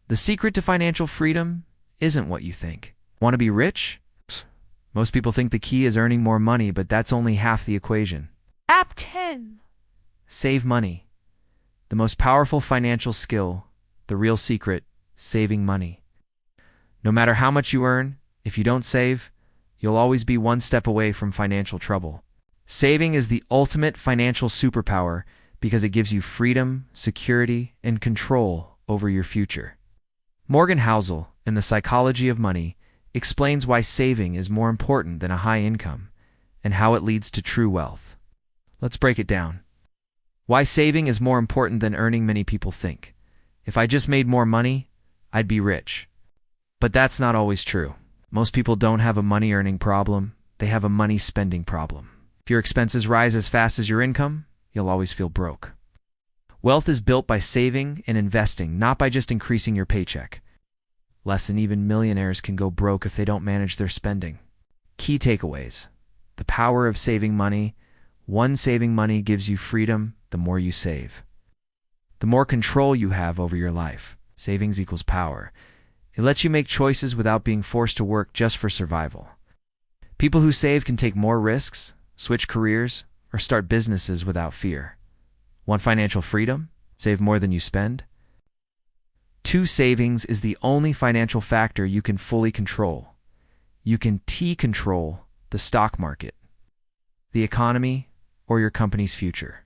The secret to financial freedom isn't what you think. Want to be rich? Most people think the key is earning more money, but that's only half the equation. App 10. Save money. The most powerful financial skill, the real secret, saving money. No matter how much you earn, if you don't save, you'll always be one step away from financial trouble. Saving is the ultimate financial superpower because it gives you freedom, security, and control over your future. Morgan Housel, in The Psychology of Money, explains why saving is more important than a high income and how it leads to true wealth. Let's break it down. Why saving is more important than earning, many people think. If I just made more money, I'd be rich. But that's not always true. Most people don't have a money-earning problem, they have a money-spending problem. If your expenses rise as fast as your income, you'll always feel broke. Wealth is built by saving and investing, not by just increasing your paycheck. Less than even millionaires can go broke if they don't manage their spending. Key takeaways. The power of saving money. One, saving money gives you freedom the more you save. The more control you have over your life. Savings equals power. It lets you make choices without being forced to work just for survival. People who save can take more risks, switch careers, or start businesses without fear. Want financial freedom? Save more than you spend. 2, savings is the only financial factor you can fully control. You can control the stock market, the economy, or your company's future.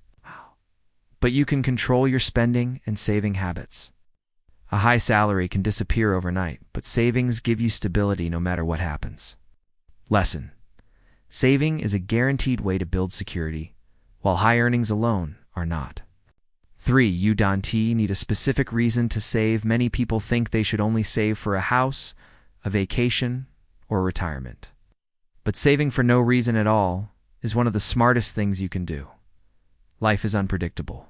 But you can control your spending and saving habits. A high salary can disappear overnight, but savings give you stability no matter what happens. Lesson. Saving is a guaranteed way to build security, while high earnings alone are not. 3, you don't need a specific reason to save. Many people think they should only save for a house, a vacation, or retirement. But saving for no reason at all is one of the smartest things you can do. Life is unpredictable.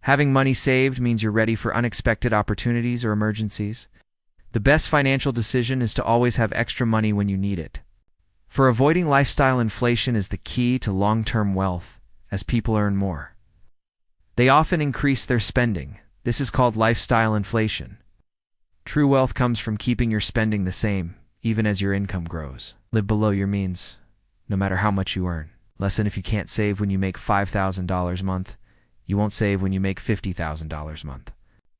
Having money saved means you're ready for unexpected opportunities or emergencies. The best financial decision is to always have extra money when you need it. For avoiding lifestyle inflation is the key to long-term wealth as people earn more. They often increase their spending. This is called lifestyle inflation. True wealth comes from keeping your spending the same, even as your income grows. Live below your means, no matter how much you earn. Lesson: if you can't save when you make $5,000 a month, you won't save when you make $50,000 a month.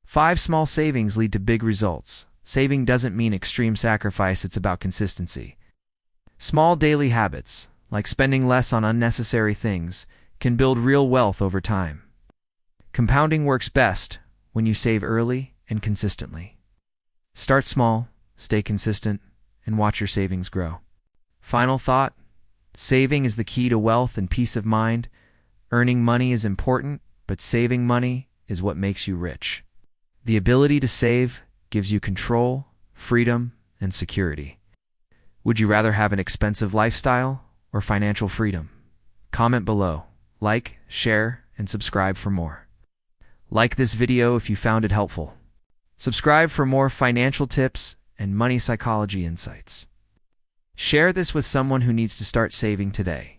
5 small savings lead to big results. Saving doesn't mean extreme sacrifice, it's about consistency. Small daily habits, like spending less on unnecessary things, can build real wealth over time. Compounding works best when you save early and consistently. Start small, stay consistent, and watch your savings grow. Final thought: saving is the key to wealth and peace of mind. Earning money is important, but saving money is what makes you rich. The ability to save gives you control, freedom, and security. Would you rather have an expensive lifestyle or financial freedom? Comment below, like, share, and subscribe for more. Like this video if you found it helpful. Subscribe for more financial tips and money psychology insights. Share this with someone who needs to start saving today.